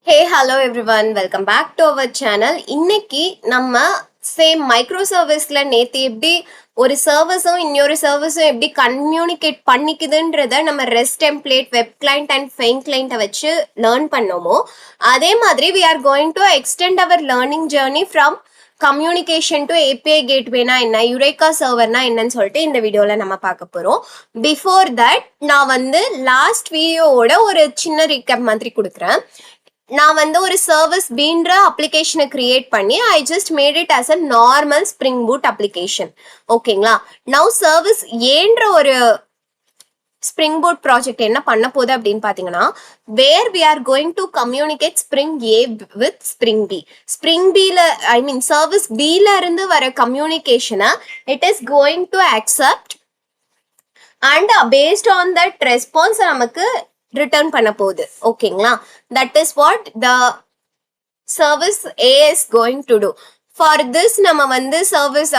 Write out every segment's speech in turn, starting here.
Hey, hello everyone. Welcome back to our channel. இன்னைக்கு நம்ம same micro சர்வீஸ்ல நேத்து எப்படி ஒரு சர்வீஸும் இன்னொரு சர்வீஸும் எப்படி கம்யூனிகேட் பண்ணிக்குதுன்றத நம்ம REST template web client and feign கிளைண்ட்டை வச்சு லேர்ன் பண்ணோமோ அதே மாதிரி we are going to extend our learning journey from communication to API கேட்வேனா என்ன யுரேகா சர்வர்னா என்னன்னு சொல்லிட்டு இந்த வீடியோல நம்ம பார்க்க போறோம். பிஃபோர் தட் நான் லாஸ்ட் வீடியோவோட ஒரு சின்ன ரீகேப் மாதிரி கொடுக்குறேன். நான் ஒரு சர்வீஸ் பீன்ற அப்ளிகேஷனை கிரியேட் பண்ணி I just made it as a normal spring boot application. ஓகேங்களா? நவ் சர்வீஸ் ஏன்ற ஒரு ஸ்ப்ரிங் பூட் ப்ராஜெக்ட் என்ன பண்ண போகுது அப்படின்னு பாத்தீங்கன்னா, where we are going to communicate Spring A with Spring B. Spring பில சர்வீஸ் பில இருந்து வர கம்யூனிகேஷனை it is going to accept and based on that response நமக்கு ரிட்டர்ன் பண்ண போகுது. ஓகேங்களா? That is what the service A is going to do. For this நம்ம சர்வீஸ்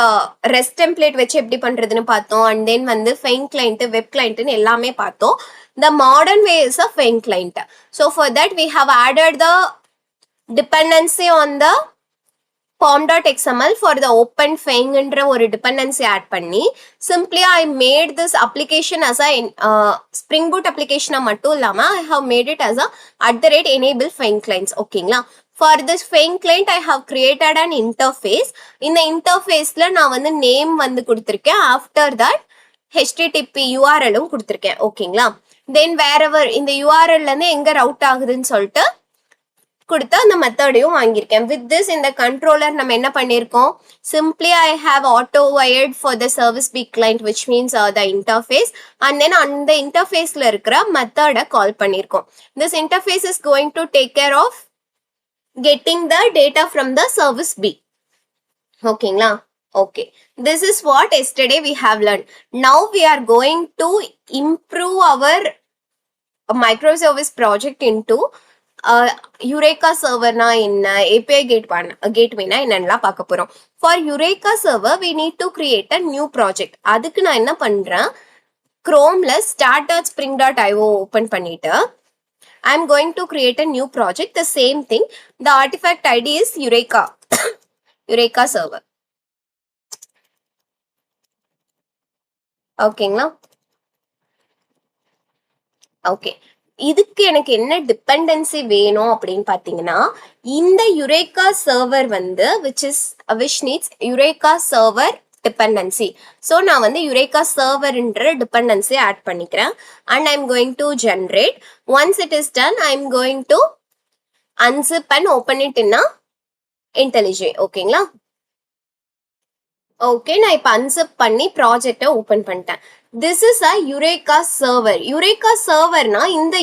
ரெஸ்ட் டெம்ப்ளேட் வச்சு எப்படி பண்றதுன்னு பார்த்தோம். And then feign client web கிளைண்ட்னு எல்லாமே பார்த்தோம். The modern way is a feign client. So for that we have added the dependency on the pom.xml for the open feign ஒரு dependency add பண்ணி simply I made this application as a Spring Boot application மட்டும் இல்லாம I have made it as a @enable feign clients. ஓகேங்களா? For this feign client I have created an interface. இந்த இன்டர்ஃபேஸ்ல நான் name கொடுத்திருக்கேன். After that HTTP URL-ம் கொடுத்திருக்கேன். ஓகேங்களா? Then wherever இந்த URL இருந்து எங்க ரவுட் ஆகுதுன்னு சொல்லிட்டு கொடுத்து அந்த மெத்தடையும் வாங்கியிருக்கேன். வித் திஸ் இந்த கண்ட்ரோலர் நம்ம என்ன பண்ணியிருக்கோம், simply I have autowired for the service B client which means the interface and then அந்த இன்டர்ஃபேஸ்ல இருக்கிற மெத்தடை கால் பண்ணியிருக்கோம். This interface is going to take care of getting the data from the service B. ஓகேங்களா? Okay, this is what yesterday we have learned. Now we are going to improve our microservice project into Eureka serverனா என்ன, API gatewayனா என்னென்னலாம் பார்க்க போறோம். For Eureka server we need to create a new project. அதுக்கு நான் என்ன பண்றேன், Chromeல start.spring.io open பண்ணிட்டு I'm going to create a new project. The same thing. The artifact ID is Eureka. Eureka server. ஓகேங்களா? ஓகே, இதுக்கு எனக்கு என்ன டிபெண்டன்சி வேணும் அப்படின்னு பாத்தீங்கன்னா, இந்த eureka server which needs eureka server dependency. So நான் யுரேகா சர்வர்ன்ற டிபெண்டன்சி ஆட் பண்ணிக்கிறேன். And I'm going to generate. Once it is done I'm going to unzip and open it in IntelliJ. ஓகேங்களா? ஓகே, நான் இப்போ unzip பண்ணி ப்ராஜெக்டை open பண்ணிட்டேன். This is a Eureka server. Eureka serverனா இந்த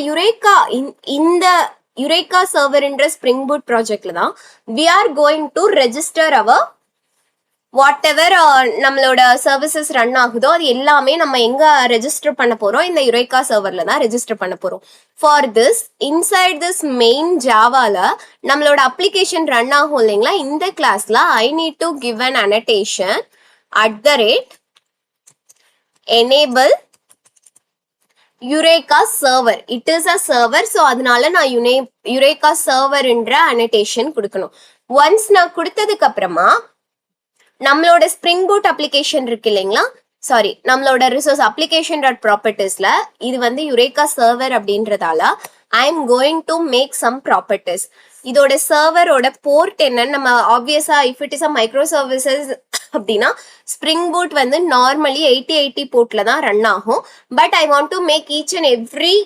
Eureka server என்ற Spring Boot projectல தான் we are going to register our whatever நம்மளோட services run ஆகுதோ அது எல்லாமே நம்ம எங்க ரெஜிஸ்டர் பண்ண போறோம், இந்த Eureka serverல தான் ரெஜிஸ்டர் பண்ண போறோம். For this, inside this main Javaல நம்மளோட application run ஆகும் இல்லைங்களா, இந்த கிளாஸ்ல I need to give an annotation @enable Eureka server. It is a server. So அதனால நான் Eureka server என்ற annotation கொடுக்கணும். Once நான் கொடுத்ததுக்கு அப்புறமா நம்மளோட ஸ்ப்ரிங் பூட் அப்ளிகேஷன் இருக்கு இல்லைங்களா, சாரி நம்மளோட ரிசோர்ஸ் application.propertiesல இது Eureka server அப்படின்றதால I am going to make some properties. இதோட சர்வரோட போர்ட் என்னன்னு நம்ம ஆப்வியஸா if it is a microservices அப்படின்னா ஸ்ப்ரிங் பூட் நார்மலி 8080 போர்ட்ல தான் ரன் ஆகும். But I want to make each and every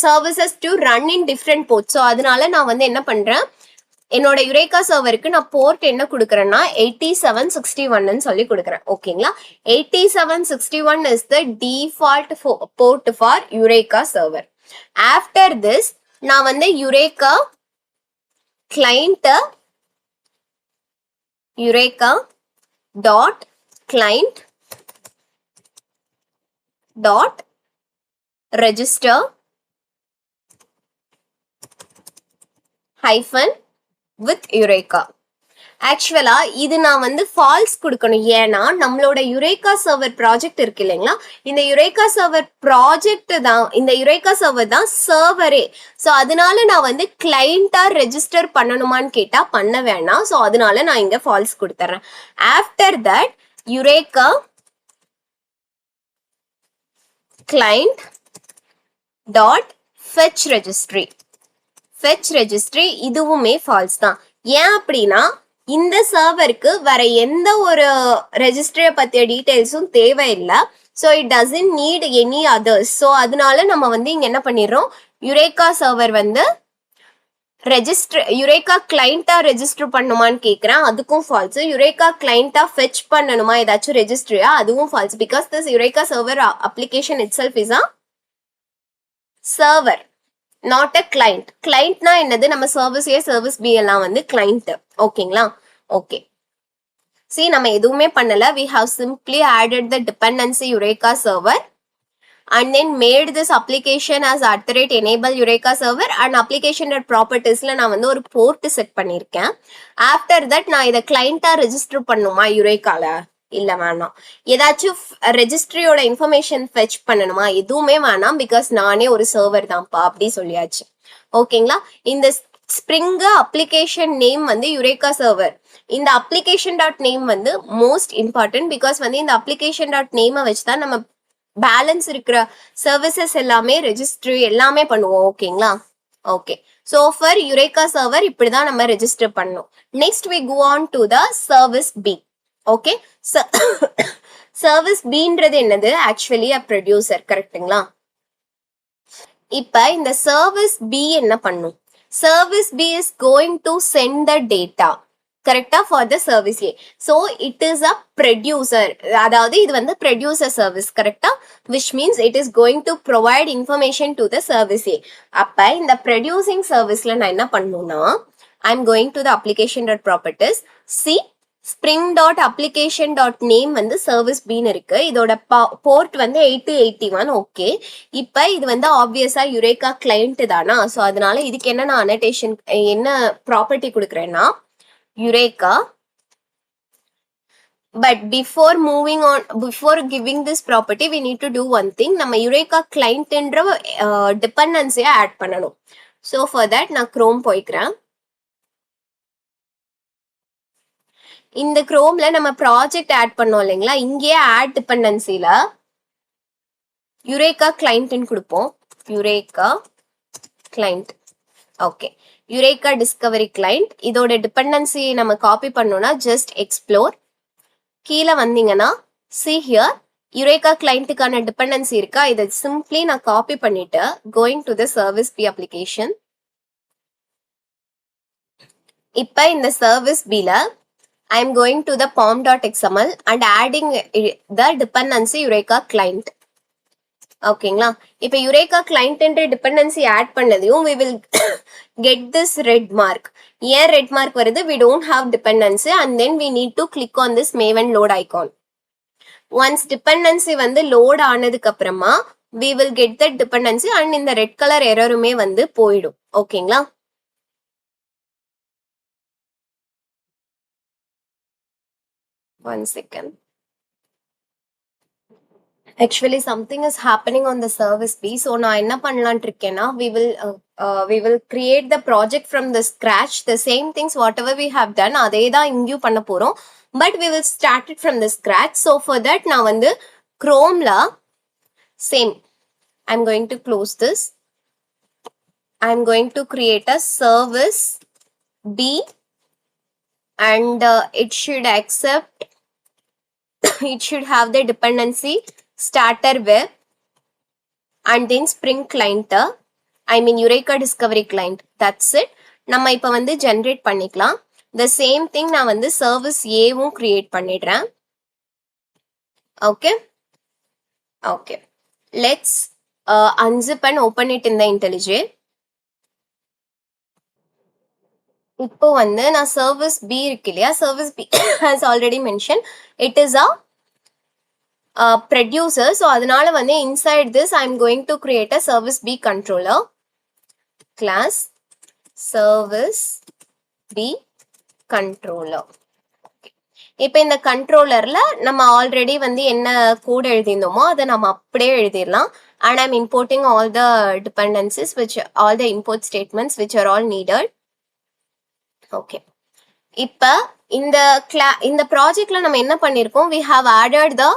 services to run in different port. So அதனால நான் என்ன பண்றேன், என்னோட யுரேகா சர்வருக்கு நான் போர்ட் என்ன கொடுக்குறேன்னா 8761 சொல்லி கொடுக்குறேன். ஓகேங்களா? 8761 is the default port for Eureka server. After this நான் Eureka client Eureka dot client dot register hyphen with Eureka. ஆக்சுவலா இது நான் வந்து ஃபால்ஸ் கொடுக்கணும். ஏன்னா நம்மளோட யுரேகா சர்வர் ப்ராஜெக்ட் இருக்கு இல்லைங்களா, இந்த யுரேகா சர்வர் ப்ராஜெக்ட் தான், இந்த யுரேகா சர்வர் தான் சர்வரே. ஸோ அதனால நான் வந்து கிளைண்டா ரெஜிஸ்டர் பண்ணணுமான்னு கேட்டா பண்ண வேணாம். ஸோ அதனால நான் இங்க ஃபால்ஸ் கொடுத்துறேன். After that eureka client dot fetch registry இதுவுமே ஃபால்ஸ் தான். ஏன் அப்படின்னா இந்த சர்வருக்கு வேற எந்த ஒரு ரெஜிஸ்ட்ரியை பத்திய டீடைல்ஸும் தேவையில்லை. So it doesn't need any others. So அதனால நம்ம வந்து இங்க என்ன பண்ணிடுறோம், யுரேகா சர்வர் வந்து யுரேகா கிளைண்டா ரெஜிஸ்டர் பண்ணுமான்னு கேட்குறேன், அதுக்கும் ஃபால்ஸ். யுரேகா கிளைண்டா ஃபெச் பண்ணணுமா ஏதாச்சும் ரெஜிஸ்ட்ரியா, அதுவும் false. Because this Eureka server application itself is a server, not a client. கிளைண்ட்னா என்னது, நம்ம சர்வீஸ் ஏ சர்வீஸ் பி எல்லாம் வந்து கிளைண்ட். ஓகேங்களா? ஓகே, see நம்ம எதுவுமே பண்ணல. we have simply added the dependency Eureka server and then made this application as @enable Eureka server and application propertiesல நான் வந்து ஒரு போர்ட் செட் பண்ணிருக்கேன். ஆஃப்டர் தட் நான் இதை கிளைண்டா ரெஜிஸ்டர் பண்ணுமா யுரேகால, இல்ல வேணாம். ஏதாச்சும் ரெஜிஸ்ட்ரியோட இன்ஃபர்மேஷன் ஃபெச் பண்ணணுமா, எதுவுமே வேணாம். பிகாஸ் நானே ஒரு சர்வர் தான்ப்பா அப்படி சொல்லியாச்சு. ஓகேங்களா? இந்த ஸ்ப்ரிங் அப்ளிகேஷன் நேம் வந்து யுரேகா சர்வர். இந்த அப்ளிகேஷன் டாட் நேம் வந்து மோஸ்ட் இம்பார்ட்டன்ட். பிகாஸ் வந்து இந்த அப்ளிகேஷன் டாட் நேமை வச்சுதான் நம்ம பேலன்ஸ் இருக்கிற சர்வீசஸ் எல்லாமே ரெஜிஸ்ட்ரி எல்லாமே பண்ணுவோம். ஓகேங்களா? Okay, so for Eureka server இப்படிதான் நம்ம ரெஜிஸ்டர் பண்ணணும். Next we go on to the service B. Okay, service பின்றது என்னது, ஆக்சுவலி அ ப்ரொடியூசர். கரெக்டுங்களா? இப்ப இந்த சர்வீஸ் பி என்ன பண்ணும், service B is going to send the data. கரெக்டா? For the service A. So it is a producer, அதாவது இது வந்து ப்ரொடியூசர் சர்வீஸ். கரெக்டா? Which means it is going to provide information to the service A. அப்ப இந்த ப்ரொடியூசிங் சர்வீஸ்ல நான் என்ன பண்ணணும்னா, I am going to the application dot properties. See spring dot application dot name வந்து சர்வீஸ் பின்னு இருக்கு. இதோட போர்ட் வந்து 8081. ஓகே, இப்ப இது வந்து ஆப்வியஸா யுரேகா கிளைண்ட் தானா. ஸோ அதனால இதுக்கு என்ன நான் அனடேஷன் என்ன ப்ராப்பர்ட்டி கொடுக்குறேன்னா Eureka. But before moving on, before giving this property, we need to do one thing. நம்ம யுரேகா கிளைண்ட்ன்ற டிபெண்டன்சியை ஆட் பண்ணணும். ஸோ ஃபார் தட் நான் குரோம் போய்க்கிறேன். இந்த குரோம்ல நம்ம ப்ராஜெக்ட் ஆட் பண்ணோம் இல்லைங்களா, இங்கேயே ஆட் டிபெண்டன்சில யுரேகா கிளைண்ட்னு கொடுப்போம். Eureka client. Okay, Eureka discovery client. இதோட டிபெண்டன்சி நம்ம காப்பி பண்ணோம்னா ஜஸ்ட் எக்ஸ்ப்ளோர். கீழே வந்தீங்கன்னா see here யுரேகா கிளைண்ட்டுக்கான டிபெண்டன்சி இருக்கா, இதை சிம்பிளி நான் காப்பி பண்ணிட்டு going to the service B application. இப்ப இந்த சர்வீஸ் பில I am going to the pom.xml and adding the dependency Eureka client. ஓகேங்களா? இப்ப யுரேகா கிளைண்ட் டிபெண்டன்சி ஆட் பண்ணதையும் we will get this red mark. ஏன் red mark வருது, we don't have dependency and then we need to click on this maven load icon. once dependency வந்து load ஆனதுக்கு அப்புறமா we will get that dependency and இந்த red colour எரருமே வந்து போயிடும். ஓகேங்களா? one second. Actually something is happening on the service B. So நான் என்ன பண்ணலாம்னு இருக்கேன்னா we will create the project from the scratch. The same things whatever we have done அதே தான் இங்கேயும் பண்ண போறோம். But we will start it from the scratch. So for that நான் வந்து Chromeல same. I'm going to close this. I'm going to create a service B and it should accept it should have the dependency starter web and then spring client, I mean Eureka discovery client. That's it. நம்ம இப்ப வந்து generate பண்ணிக்கலாம். The same thing நான் வந்து service Aவும் create பண்ணிடுறேன். Okay. Okay. Let's unzip and open it in the IntelliJ. இப்போ வந்து நான் service B இருக்கு இல்லையா, service B has already mentioned it is a producer. So அதனால வந்து inside this I am going to create a service B controller class service B controller. இப்போ இந்த கண்ட்ரோலர்ல நம்ம ஆல்ரெடி வந்து என்ன கோட் எழுதியிருந்தோமோ அதை நம்ம அப்படியே எழுதிடலாம். And I'm importing all the dependencies, all the import statements which are all needed. Okay. இப்போ இந்த ப்ராஜெக்ட்ல நம்ம என்ன பண்ணிருக்கோம், we have added the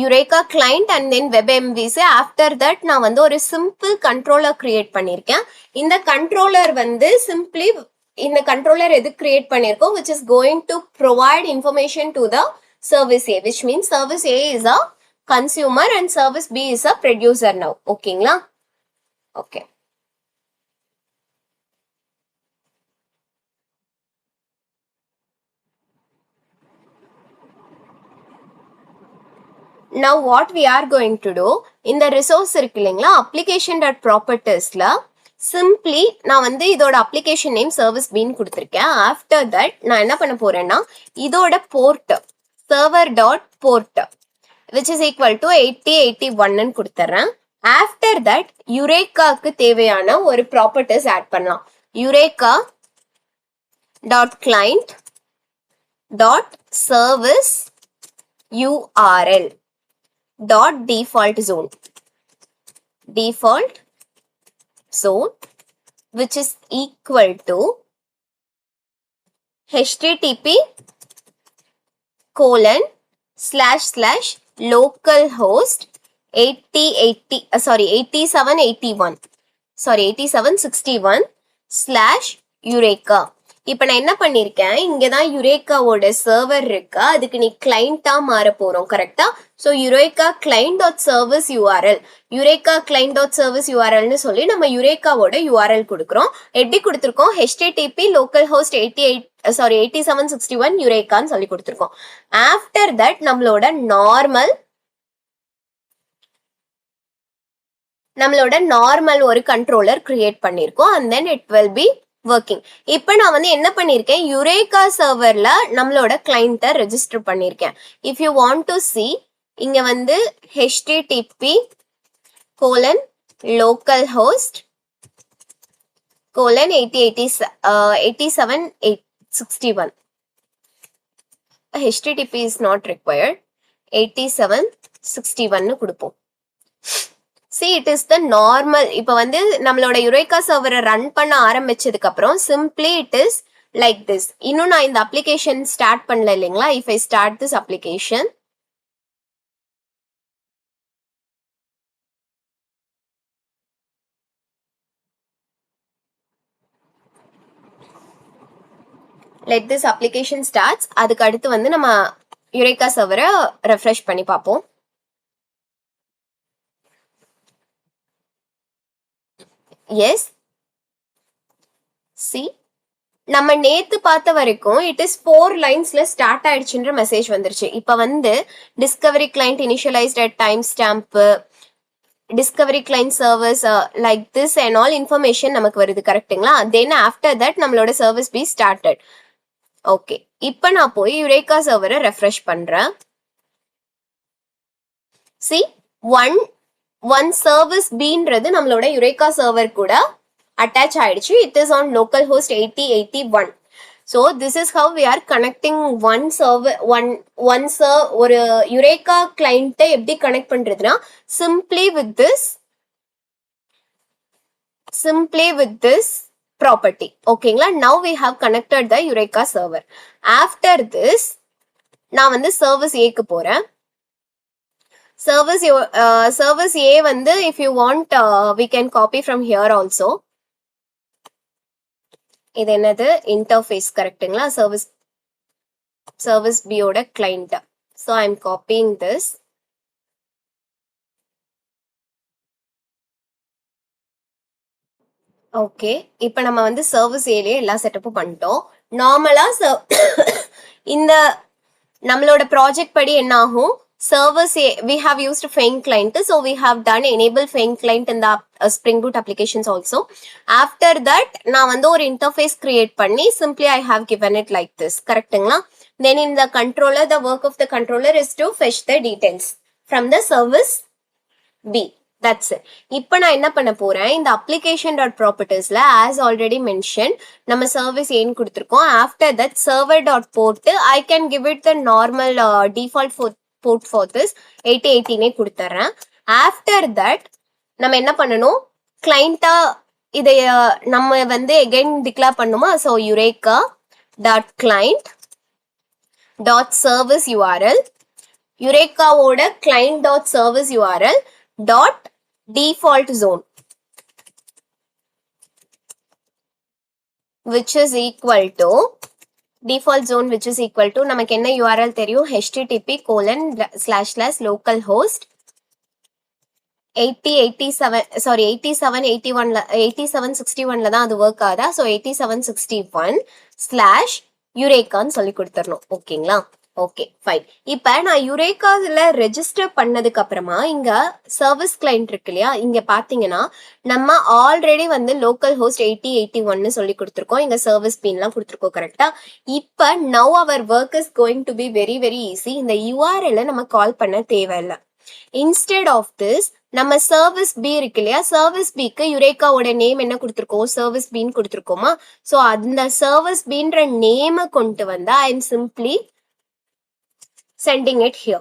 Eureka client and then WebMVC. After that நான் வந்து ஒரு simple controller create பண்ணிருக்கேன். இந்த controller வந்து simply இந்த controller எது create பண்ணிருக்கோம், which is going to provide information to the service A, which means service A is a consumer and service B is a producer now. ஓகேங்களா? Okay. Now what we are going to do, இந்த resource இருக்கு இல்லைங்களா, application.propertiesல simply நான் வந்து இதோட application name service B ன்னு கொடுத்திருக்கேன். After that நான் என்ன பண்ண போறேன்னா இதோட port server.port which is equal to 8081 ன்னு கொடுத்துறேன். After that Eurekaக்கு தேவையான ஒரு properties add பண்ணலாம். Eureka dot client dot service URL dot default zone which is equal to http://localhost 8761/Eureka. இப்போ நான் என்ன பண்ணிருக்கேன், இங்கதான் யுரேக்காவோட சர்வர் இருக்கு, அதுக்கு நீ கிளைண்டா மாற போறோம். கரெக்டா? So Eureka client dot service URL, Eureka client dot service யூஆர்எல்னு சொல்லி நம்ம யுரேக்காவோட யூஆர்எல் கொடுக்குறோம். எப்படி கொடுத்துருக்கோம், http localhost 8761 யுரேக்கான்னு சொல்லி கொடுத்துருக்கோம். ஆஃப்டர் தட் நம்மளோட நார்மல் ஒரு கண்ட்ரோலர் கிரியேட் பண்ணிருக்கோம். And then it will be working. இப்போ நான் வந்து என்ன பண்ணிருக்கேன், யுரேக்கா சர்வர்ல நம்மளோட கிளைண்ட்டை ரெஜிஸ்டர் பண்ணிருக்கேன். If you want to see, இங்க வந்து http://localhost:8761. http is not required. 8761 கொடுப்போம். See, it is the normal. இப்போ வந்து நம்மளோட யுரேக்கா சர்வரை ரன் பண்ண ஆரம்பிச்சதுக்கு அப்புறம் simply it is like this. இன்னும் நான் இந்த அப்ளிகேஷன் ஸ்டார்ட் பண்ணல இல்லைங்களா. if I start this application, let this application starts. அதுக்கு அடுத்து வந்து நம்ம யுரேக்கா சர்வரை ரெஃப்ரெஷ் பண்ணி பார்ப்போம். Yes. See, நம்ம நேத்து பார்த்த வரைக்கும் it is 4 linesல ஸ்டார்ட் ஆயிடுச்சுன்ற மெசேஜ் வந்துருச்சு. இப்போ வந்து discovery client initialized at timestamp, discovery client service like this and all information நமக்கு வருது. கரெக்ட்டுங்களா? then after that நம்மளோட service be started. ஓகே, இப்போ நான் போய் யுரேக்கா சர்வரை ரெஃப்ரெஷ் பண்றேன். see, one service Bன்றது நம்மளோட யுரேக்கா சர்வர் கூட அட்டாச் ஆயிடுச்சு. It is on localhost 8081. So this is how we are connecting one server, ஒரு யுரேக்கா கிளைண்ட்டை எப்படி கனெக்ட் பண்றதுன்னா simply with this property. ஓகேங்களா? now we have connected the Eureka server. after this நான் வந்து service Aக்கு போறேன். service A வந்து if you want we can copy from here also. இது என்னது, இன்டர்ஃபேஸ். கரெக்ட்டுங்களா? service B ஓட client. so I'm copying this. Okay, இப்போ நம்ம வந்து சர்வீஸ் ஏலயே எல்லா செட்டப்பும் பண்ணிட்டோம். நார்மலா இந்த நம்மளோட ப்ராஜெக்ட் படி என்ன ஆகும், service A, we have used Feign Client, so we have done enable Feign Client in the Spring Boot applications also. After that நான் வந்து ஒரு interface create பண்ணி simply I have given it like this. கரெக்ட்டுங்களா? then in the controller, the work of the controller is to fetch the details from the service B. That's it. இப்போ நான் என்ன பண்ண போறேன், இந்த application.propertiesல as already mentioned நம்ம service ஏன்னு கொடுத்திருக்கோம். After that server.port I can give it the normal default port for this 8080 கொடுத்துறேன். After that நம்ம என்ன பண்ணணும், client இதை நம்ம வந்து again declare பண்ணுமா. So Eureka dot client dot service URL, Eureka ஓட client dot service URL dot default zone which is equal to default zone which is equal to நமக்கு என்ன URL தெரியும், http://localhost 8761ல தான் அது ஒர்க் ஆகுதா. ஸோ 8761/Eurekaன்னு சொல்லி கொடுத்துடணும். ஓகேங்களா, ஓகே ஃபைன். இப்போ நான் யுரேக்காவில் ரெஜிஸ்டர் பண்ணதுக்கு அப்புறமா இங்க சர்வீஸ் கிளைண்ட் இருக்கு இல்லையா, இங்க பாத்தீங்கன்னா நம்ம ஆல்ரெடி வந்து லோக்கல் ஹோஸ்ட் 8081 சொல்லி கொடுத்துருக்கோம், இங்க சர்வீஸ் பீன்லாம் கொடுத்துருக்கோம் கரெக்டா. இப்போ now our work is going to be very very easy. இந்த யூஆர்எல் நம்ம கால் பண்ண தேவையில்லை. இன்ஸ்டெட் ஆஃப் திஸ் நம்ம சர்வீஸ் பி இருக்கு இல்லையா, சர்வீஸ் பிக்கு யுரேக்காவோட நேம் என்ன கொடுத்துருக்கோம், சர்வீஸ் பின்னு கொடுத்துருக்கோமா. ஸோ அந்த சர்வீஸ் பீன்ற நேமை கொண்டு வந்தா I am simply sending it here.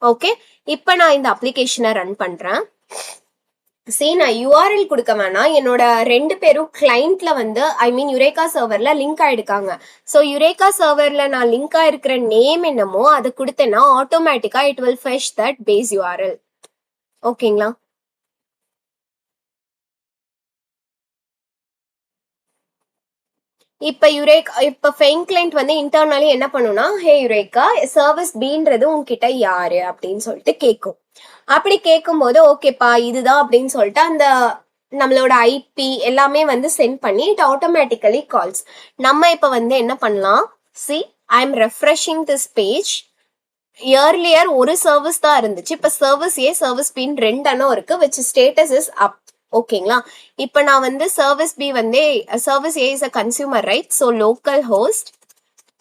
Okay, இப்போ நான் இந்த அப்ளிகேஷனை ரன் பண்றேன். சரி, நான் URL கொடுக்க வேணாம், என்னோட ரெண்டு பேரும் கிளைண்ட்ல வந்து ஐ மீன் யுரேகா சர்வர்ல லிங்க் ஆயிடுக்காங்க. ஸோ யுரேகா சர்வர்ல நான் லிங்க் ஆயிருக்கிற நேம் என்னமோ அதை கொடுத்தேன்னா ஆட்டோமேட்டிக்கா it will fetch that base URL. ஓகேங்களா, இப்ப ஃபெயின் கிளைண்ட் வந்து இன்டர்னலி என்ன பண்ணுனா, ஹே யுரேகா சர்வீஸ் பீன்றது உங்ககிட்ட யாரு அப்படின்னு சொல்லிட்டு கேட்கும். அப்படி கேட்கும் போது ஓகேப்பா இதுதான் அப்படின்னு சொல்லிட்டு அந்த நம்மளோட ஐபி எல்லாமே வந்து சென்ட் பண்ணி இட் ஆட்டோமேட்டிக்கலி கால்ஸ். நம்ம இப்ப வந்து என்ன பண்ணலாம், C I am refreshing this page. Earlier ஒரு சர்வீஸ் தான் இருந்துச்சு, இப்ப சர்வீஸ் ஏ சர்வீஸ் பின் ரெண்டனும் இருக்கு விச் ஸ்டேட்டஸ் இஸ் அப். ஓகேங்களா, இப்ப நான் வந்து சர்வீஸ் பி வந்து service A is a consumer right. So local host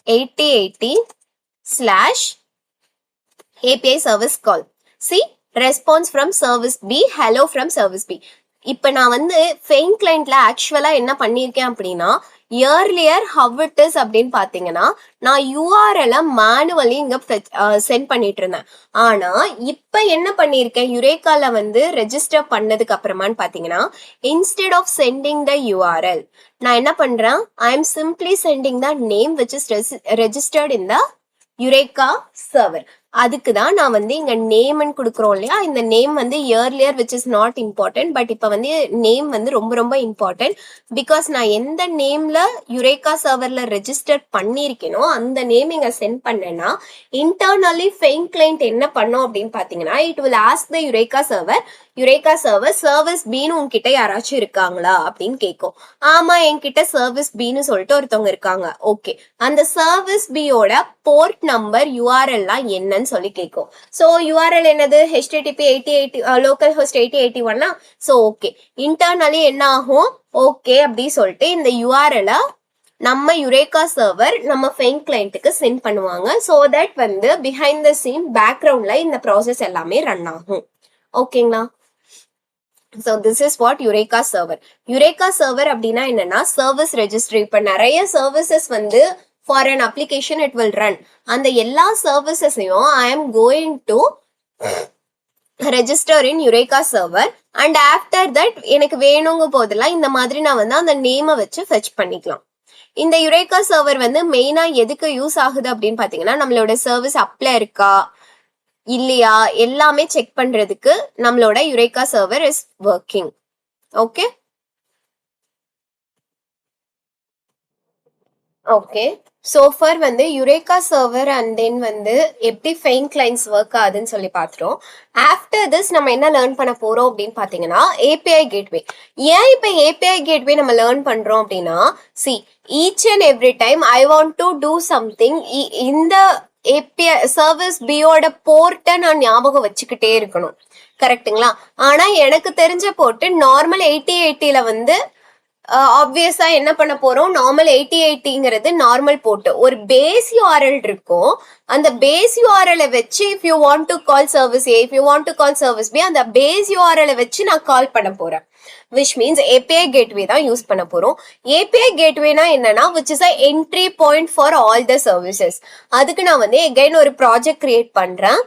8080/API service call. See response from service B, hello from service B. இப்ப நான் வந்து ஃபெயின் கிளைண்ட்ல ஆக்சுவலா என்ன பண்ணிருக்கேன் அப்படின்னா, இயர்லியர் ஹவ் இட் இஸ் அப்படின்னு பாத்தீங்கன்னா நான் யூஆர்எல் மேனுவலி இங்க சென்ட் பண்ணிட்டு இருந்தேன். ஆனா இப்ப என்ன பண்ணிருக்கேன், யுரேக்கால வந்து ரெஜிஸ்டர் பண்ணதுக்கு அப்புறமான்னு பாத்தீங்கன்னா instead of sending the URL நான் என்ன பண்றேன், I am simply sending the name which is registered in the Eureka server. அதுக்கு தான் நான் வந்து இங்க நேம்னு கொடுக்குறோம் இல்லையா, இந்த நேம் வந்து earlier which is not important, but இப்போ வந்து நேம் வந்து ரொம்ப ரொம்ப இம்பார்ட்டன்ட். பிகாஸ் நான் எந்த நேம்ல யுரேகா சர்வர்ல ரெஜிஸ்டர் பண்ணியிருக்கேனோ அந்த நேம் இங்க சென்ட் பண்ணேன்னா இன்டர்னலி ஃபெயின் கிளைண்ட் என்ன பண்ணோம் அப்படின்னு பாத்தீங்கன்னா it will ask the Eureka server service பீன்னு உங்ககிட்ட யாராச்சும் இருக்காங்களா அப்படின்னு கேட்கும். ஆமா என்கிட்ட சர்வீஸ் பீன்னு சொல்லிட்டு ஒருத்தவங்க இருக்காங்க. ஓகே, அந்த சர்வீஸ் பியோட போர்ட் நம்பர் யூஆர்எல்லாம் என்னன்னு சொல்லி கேட்கும். ஸோ யூஆர்எல் என்னது, http 8080 localhost 8081. So okay, internally என்ன ஆகும், ஓகே அப்படி சொல்லிட்டு இந்த யூஆர்எல் நம்ம யுரேகா சர்வர் நம்ம ஃபெயின் கிளைண்ட்டுக்கு சென்ட் பண்ணுவாங்க. ஸோ தட் வந்து பிஹைண்ட் த சீன் பேக்ரவுண்ட்ல இந்த ப்ராசஸ் எல்லாமே ரன் ஆகும். ஓகேங்களா, so this is what Eureka server அப்படின்னா என்னன்னா சர்வீஸ் ரெஜிஸ்ட்ரி. இப்ப நிறைய சர்வீசஸ் வந்து for an application it will run. அந்த எல்லா சர்வீசஸையும் I am going to register in Eureka server and after that எனக்கு வேணுங்க போதெல்லாம் இந்த மாதிரி நான் வந்து அந்த நேமை வச்சு ஃபெச் பண்ணிக்கலாம். இந்த யுரேகா சர்வர் வந்து மெயினா எதுக்கு யூஸ் ஆகுது அப்படின்னு பாத்தீங்கன்னா நம்மளோட சர்வீஸ் அப்ல இருக்கா இல்லையா எல்லாமே செக் பண்றதுக்கு நம்மளோட eureka server is working. Okay okay, so far வந்து யுரேகா சர்வர் அண்ட் தென் வந்து எப்படி ஃபெயின் கிளைண்ட்ஸ் ஒர்க் ஆகுதுன்னு சொல்லி பார்த்துட்டோம். ஆஃப்டர் திஸ் நம்ம என்ன லேர்ன் பண்ண போறோம் அப்படின்னு பாத்தீங்கன்னா ஏபிஐ கேட்வே. ஏன் இப்ப ஏபிஐ கேட்வே நம்ம லேர்ன் பண்றோம் அப்படின்னா, C each and every time I want to do something, இந்த ஏபிஐ சர்வீஸ் பியோட போர்ட்டை நான் ஞாபகம் வச்சுக்கிட்டே இருக்கணும், கரெக்டுங்களா. ஆனா எனக்கு தெரிஞ்ச போர்ட்டு நார்மல் 8080ல வந்து ஆப்வியஸா என்ன பண்ண போறோம், நார்மல் 8080ங்கிறது நார்மல் போட்டு ஒரு பேஸ் யூஆர்எல் இருக்கும். அந்த பேஸ் யூஆர்எல் வச்சு if you want to call service A, if you want to call service B, அந்த பேஸ் யூஆர்எல் வச்சு நான் கால் பண்ண போறேன். which means API gateway தான் யூஸ் பண்ண போறோம். API gatewayனா என்னன்னா which is a entry point for all the services. அதுக்கு நான் வந்து again ஒரு ப்ராஜெக்ட் கிரியேட் பண்றேன்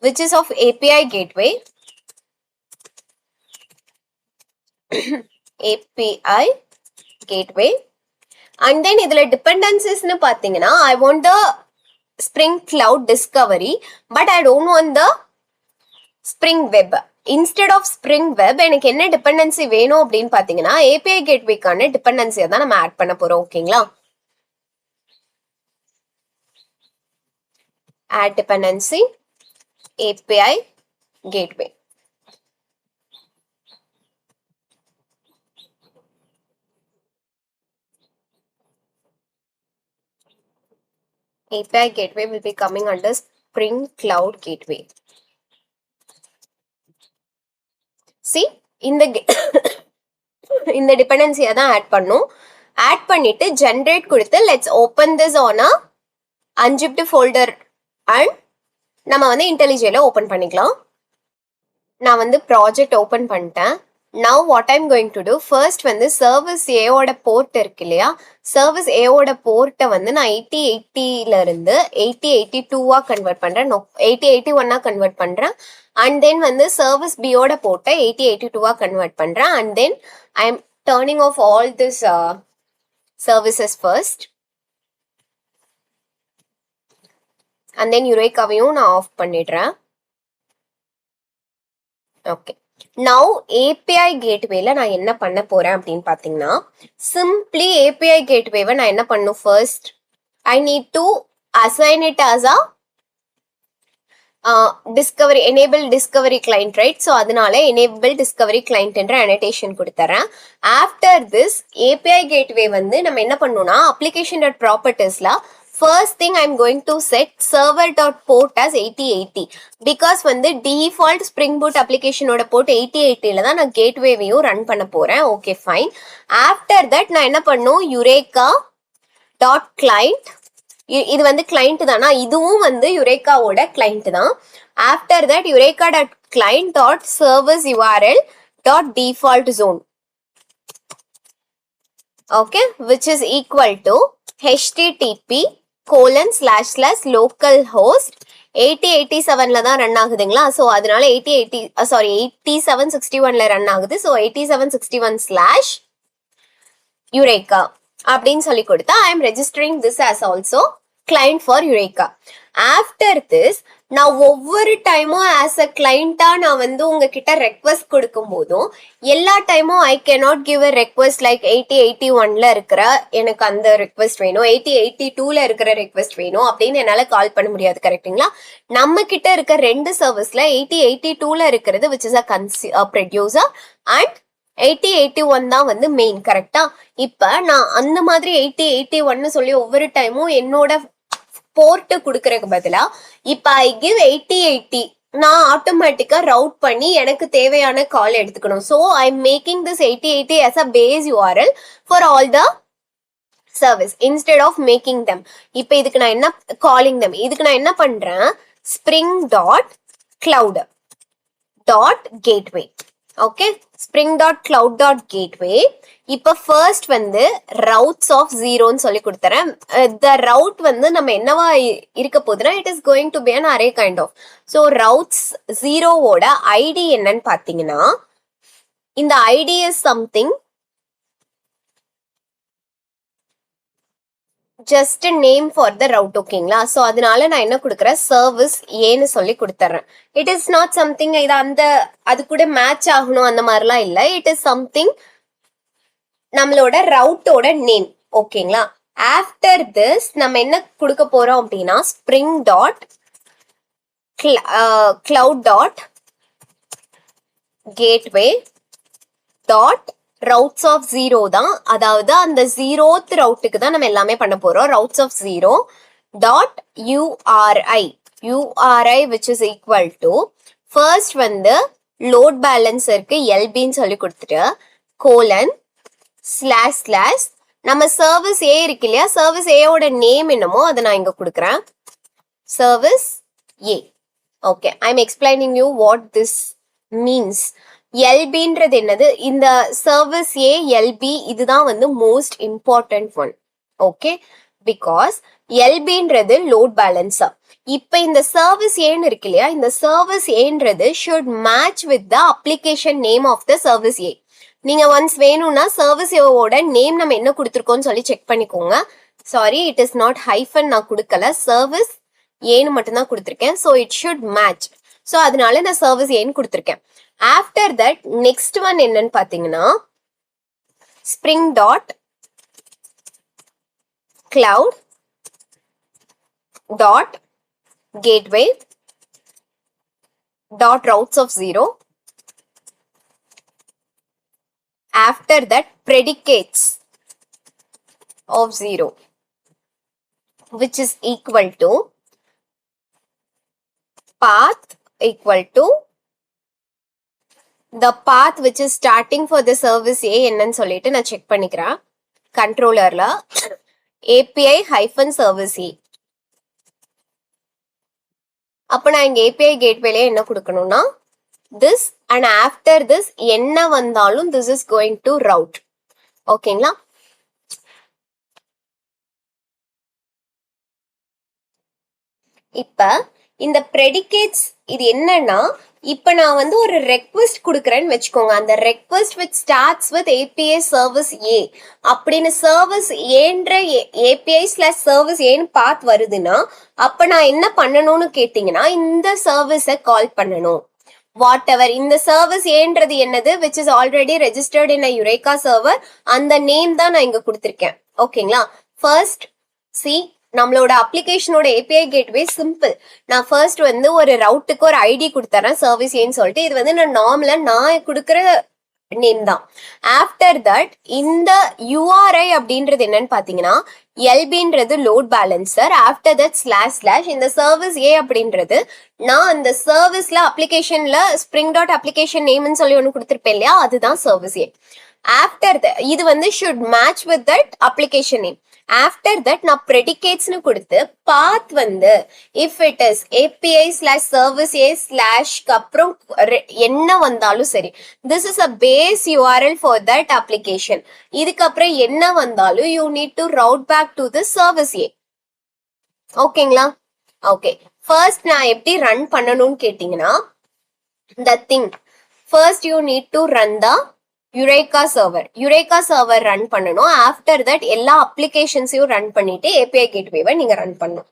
which is of API gateway. API gateway. And then இதுல dependencies னு பாத்தீங்கன்னா I want the Spring Cloud Discovery but I don't want the Spring Web. Instead of Spring Web எனக்கு என்ன டிபெண்டன்சி வேணும் அப்படின்னு பாத்தீங்கன்னா API gatewayக்கான டிபெண்டன்சியை தான் நம்ம ஆட் பண்ண போறோம். ஓகேங்களா, add dependency API gateway. API gateway will be coming under Spring Cloud Gateway. See, இந்த டிபெண்டன்சியை தான் ஆட் பண்ணும். ஆட் பண்ணிட்டு ஜென்ரேட் கொடுத்து let's open this on a unzipped folder and நம்ம வந்து IntelliJல ஓப்பன் பண்ணிக்கலாம். நான் வந்து ப்ராஜெக்ட் ஓப்பன் பண்ணிட்டேன். Now what I'm going to do, first வந்து சர்வீஸ் ஏவோட போர்ட் இருக்கு இல்லையா, சர்வீஸ் ஏவோட போர்ட்டை வந்து நான் 8080ல இருந்து 8082வா கன்வெர்ட் பண்றேன், 8081ஆ கன்வெர்ட் பண்றேன். அண்ட் தென் வந்து சர்வீஸ் பியோட போர்ட்டை 8082வா கன்வெர்ட் பண்றேன். And then I am turning off all this services first. And then யுரேக்காவையும் நான் ஆஃப் பண்ணிடுறேன். ஓகே, now API gatewayல நான் என்ன பண்ண போறேன் அப்படின்னு பாத்தீங்கன்னா, simply API gatewayவை நான் என்ன பண்ணும், first I need to assign it as a discovery, enable discovery client, right? so அதனால enable discovery client என்ற annotation கொடுத்துறேன். after this API gateway வந்து நம்ம என்ன பண்ணணும்னா application.propertiesல first thing I'm going to set server.port as 8080 because வந்து default Spring Boot application ஓட port 8080ல தான் நான் gatewayவையும் ரன் பண்ண போறேன். okay fine. after that நான் என்ன பண்ணும், Eureka.client, இது வந்து கிளைண்ட் தானா, இதுவும் வந்து யுரேக்காவோட கிளைண்ட் தான். After that eureka.client.service_url.default_zone, okay, which is equal to http://localhost 8087ல தான் ரன் ஆகுதுங்களா, ஸோ அதனால 8761ல ரன் ஆகுது. ஸோ 8761/Eureka அப்படின்னு சொல்லி கொடுத்தா I am registering this as also client for Eureka. after this நான் ஒவ்வொரு டைமும் ஆஸ் அ கிளைண்டா நான் வந்து உங்ககிட்ட ரெக்வஸ்ட் கொடுக்கும் போதும் எல்லா டைமும் I cannot give a request like 8081ல இருக்கிற எனக்கு அந்த ரெக்வஸ்ட் வேணும், 8082ல இருக்கிற ரெக்வஸ்ட் வேணும் அப்படின்னு என்னால கால் பண்ண முடியாது. கரெக்டுங்களா, நம்ம கிட்ட இருக்க ரெண்டு சர்வீஸ்ல 8082ல இருக்கிறது which is a producer and 8081 தான் வந்து மெயின். கரெக்டா, இப்ப நான் அந்த மாதிரி 8081 சொல்லி ஒவ்வொரு டைமும் என்னோட போர்ட் குடுக்கறதுக்கு பதிலா இப்ப I give 8080 நான் ஆட்டோமேட்டிக்கா ரவுட் பண்ணி எனக்கு தேவையான கால் எடுத்துக்கணும். So I am making this 8080 as a base URL for all the service instead of making them. இப்ப இதுக்கு நான் என்ன calling them, இதுக்கு நான் என்ன பண்றேன், spring.cloud.gateway. Okay, spring.cloud.gateway. இப்ப ஃபர்ஸ்ட் வந்து ரவுட்ஸ் ஆஃப் ஜீரோன்னு சொல்லி கொடுத்துறேன். த ரவுட் வந்து நம்ம என்னவா இருக்க போகுதுன்னா it is going to be an array kind of. So routes ஜீரோவோட ஐடி என்னன்னு பாத்தீங்கன்னா, இந்த ID is something just name for the route. ஓகேங்களா, ஸோ அதனால நான் என்ன கொடுக்குறேன், சர்வீஸ் ஏன்னு சொல்லி கொடுத்துட்றேன். இட் இஸ் நாட் சம்திங் இது அந்த அது கூட மேட்ச் ஆகணும் அந்த மாதிரிலாம் இல்லை. இட் இஸ் சம்திங் நம்மளோட ரவுட்டோட நேம். ஓகேங்களா, ஆஃப்டர் திஸ் நம்ம என்ன கொடுக்க போறோம் அப்படின்னா Spring dot cloud dot gateway dot routes of zero தான், அதாவது அந்த ஜீரோத் ரவுட்டுக்கு தான் நம்ம எல்லாமே பண்ண போறோம். Routes of zero dot URI which is equal to first வந்து லோட் பேலன்ஸ் இருக்கு எல்பின்னு சொல்லி கொடுத்துட்டு கோலன் ஸ்லாஷ் ஸ்லாஷ் நம்ம சர்வீஸ் ஏ இருக்கு இல்லையா, சர்வீஸ் ஏயோட நேம் என்னமோ அதை நான் இங்க கொடுக்குறேன், service A. Okay, I am explaining you what this means. எல்பின்றது என்னது, இந்த சர்வீஸ் ஏ எல்பி இதுதான் வந்து most important one. Okay, because எல்பின்றது லோட் பேலன்ஸர். இப்ப இந்த சர்வீஸ் ஏன்னு இருக்கு இல்லையா, இந்த சர்வீஸ் ஏன்றது should match with the application name of the service A. நீங்க ஒன்ஸ் வேணும்னா சர்வீஸ் ஏவோட நேம் நம்ம என்ன கொடுத்துருக்கோம்னு சொல்லி செக் பண்ணிக்கோங்க. Sorry, it is not hyphen நான் கொடுக்கல, சர்வீஸ் ஏன்னு மட்டும்தான் கொடுத்துருக்கேன். So it should match. So அதனால நான் சர்வீஸ் ஏன்னு கொடுத்துருக்கேன். ஆஃப்டர் தட் நெக்ஸ்ட் ஒன் என்னன்னு பாத்தீங்கன்னா Spring dot cloud dot gateway dot routes of 0. After that predicates of 0 which is equal to path equal to the path which is starting for the service A என்னன்னு சொல்லிட்டு நான் check பண்ணிக்கிறேன் கண்ட்ரோலர்ல API hyphen service A. அப்ப நான் இங்க API gatewayல என்ன கொடுக்கணும்னா this and after this என்ன வந்தாலும் this is going to route. ஓகேங்களா? இப்ப இந்த predicates இது என்னன்னா, இப்ப நான் வந்து ஒரு request கொடுக்கறேன்னு வச்சுக்கோங்க. அந்த request which starts with API service A அப்படின்னு service ஏன்ற API slash service ஏன்னு path வருதுன்னா, அப்ப நான் என்ன பண்ணணும்னு கேட்டீங்கன்னா இந்த சர்வீஸை கால் பண்ணணும். whatever இந்த சர்வீஸ் ஏன்றது என்னது which is already registered in a Eureka server, அந்த நேம் தான் நான் இங்க கொடுத்திருக்கேன். ஓகேங்களா? ஃபர்ஸ்ட் சி நம்மளோட அப்ளிகேஷனோட API கேட்வே சிம்பிள். நான் ஃபர்ஸ்ட் வந்து ஒரு ரவுட்டுக்கு ஒரு ஐடி கொடுத்தறேன் சர்வீஸ் ஏன்னு சொல்லிட்டு, இது வந்து நான் நார்மலா நான் கொடுக்குற நேம் தான். ஆஃப்டர் தட் இந்த URI அப்படின்றது என்னன்னு பாத்தீங்கன்னா எல்பின்றது load balancer. After that slash slash இந்த சர்வீஸ் ஏ அப்படின்றது நான் அந்த சர்வீஸ்ல அப்ளிகேஷன்ல ஸ்ப்ரிங் டாட் அப்ளிகேஷன் நேம்னு சொல்லி ஒன்று கொடுத்துருப்பேன் இல்லையா, அதுதான் சர்வீஸ் ஏ. ஆஃப்டர் இது வந்து should match with that application name. After that நான் ப்ரெடிகேட்ஸ்னு கொடுத்து பாத் வந்து if it is API slash service A ஸ்லாஷ்க்கு அப்புறம் என்ன வந்தாலும் சரி, this is a base URL for that application. இதுக்கப்புறம் என்ன வந்தாலும் you need to route back to the service A. ஓகேங்களா? ஓகே, ஃபர்ஸ்ட் நான் எப்படி ரன் பண்ணணும்னு கேட்டீங்கன்னா the thing first you need to run the Eureka server run பண்ணனும். after that எல்லா அப்ளிகேஷன்ஸையும் ரன் பண்ணிட்டு API gateway நீங்க ரன் பண்ணணும்.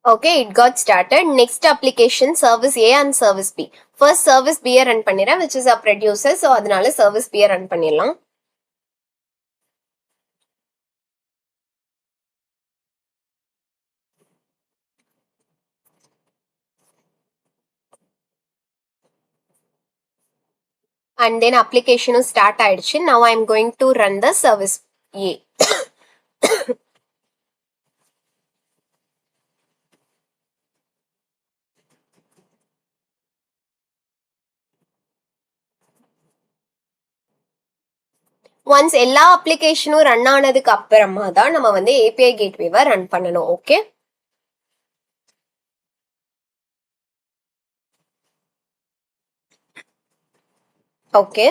Okay, it got started. Next application service A and service B. First service B run பண்ணிறேன் which is a producer, so அதனால service B run பண்ணிடலாம். And then application start ஆயிடுச்சு. Now I am going to run the service A. Once எல்லா அப்ளிகேஷனும் run ஆனதுக்கு அப்புறமா தான் நம்ம வந்து API கேட்வேவை ரன் பண்ணணும். ஓகே, ஓகே,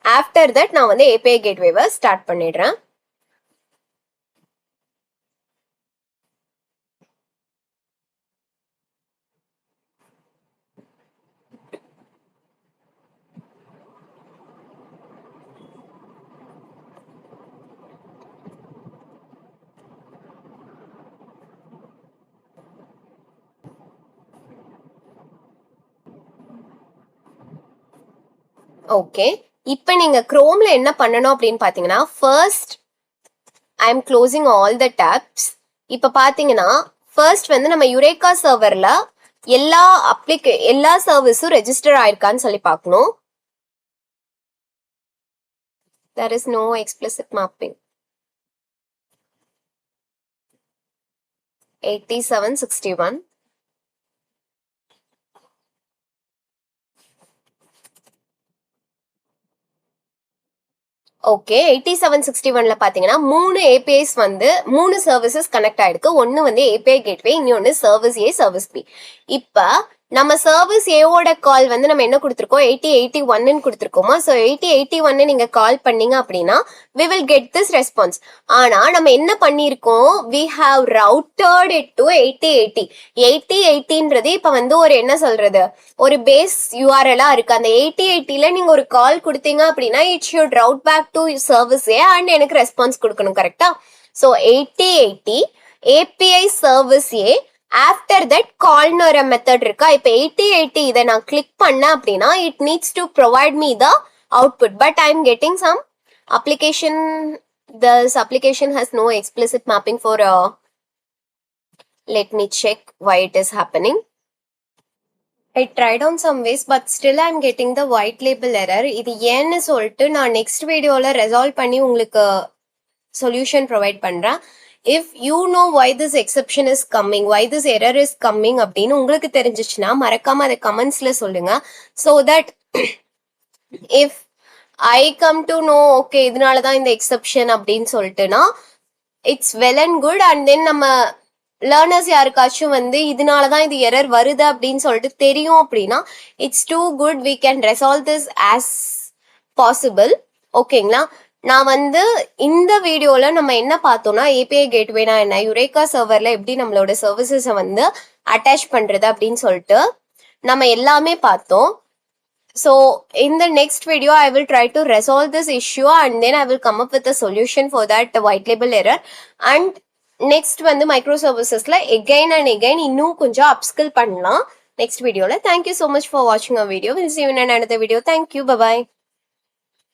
ஆஃப்டர் தட் நான் வந்து API கேட்வேவை ஸ்டார்ட் பண்ணிடுறேன். ஓகே, இப்போ நீங்க குரோம்ல என்ன பண்ணணும் அப்படின்னு பாத்தீங்கன்னா first I am closing all the tabs. இப்போ பாத்தீங்கன்னா ஃபர்ஸ்ட் வந்து நம்ம யுரேகா சர்வர்ல எல்லா சர்வீஸும் ரெஜிஸ்டர் ஆயிருக்கான்னு சொல்லி பார்க்கணும். There is no explicit mapping. 8761. Okay 8761ல பாத்தீங்கன்னா 3 APIs வந்து 3 சர்வீசஸ் கனெக்ட் ஆயிருக்கு. ஒன்னு வந்து API கேட்வே, இன்னொன்னு சர்வீஸ் A, சர்வீஸ் B. இப்ப நம்ம சர்வீஸ் ஏவோட கால் வந்து நம்ம என்ன கொடுத்துருக்கோம், 8081 கொடுத்துருக்கோமா. ஸோ 8081 நீங்க கால் பண்ணீங்க அப்படின்னா we will get this response. ஆனா நம்ம என்ன பண்ணிருக்கோம், we have routed it to 8080. 8080ன்றது இப்ப வந்து ஒரு என்ன சொல்றது, ஒரு பேஸ் URL இருக்கு. அந்த 8080ல நீங்க ஒரு கால் கொடுத்தீங்க அப்படின்னா it should route back to service A and எனக்கு ரெஸ்பான்ஸ் கொடுக்கணும், கரெக்டா. So 8080 API service A, after that கால்னு ஒரு மெத்தட் இருக்கா. இப்போ 8080 இதை நான் கிளிக் பண்ணேன் அப்படின்னா it needs to provide me the output. But I am getting some application. This application has no explicit mapping for let me check why it is happening. I tried on some ways but still I am getting the white label error. இது ஏன்னு சொல்லிட்டு நான் next வீடியோல ரெசால்வ் பண்ணி உங்களுக்கு solution provide பண்றேன். If you know why this exception is coming, why this error is coming அப்படின்னு உங்களுக்கு தெரிஞ்சிச்சுன்னா மறக்காம அதை கமெண்ட்ஸ்ல சொல்லுங்க. So that if I come to know okay இதனாலதான் இந்த எக்ஸெப்ஷன் அப்படின்னு சொல்லிட்டுனா it's well and good. And then நம்ம லேர்னர்ஸ் யாருக்காச்சும் வந்து இதனாலதான் இது எரர் வருது அப்படின்னு சொல்லிட்டு தெரியும் அப்படின்னா it's too good, we can resolve this as possible. ஓகேங்களா. நான் வந்து இந்த வீடியோல நம்ம என்ன பார்த்தோம்னா ஏபிஐ கேட்வேனா என்ன, யுரேகா சர்வர்ல எப்படி நம்மளோட சர்வீசஸை வந்து அட்டாச் பண்றது அப்படின்னு சொல்லிட்டு நம்ம எல்லாமே பார்த்தோம். So in the next video I will try to resolve this issue and then I will come up with a solution for that white label error. And next வந்து microservicesல again and again இன்னும் கொஞ்சம் upskill பண்ணலாம் next videoல. Thank you so much for watching our video. We'll see you in another video. Thank you. Bye bye.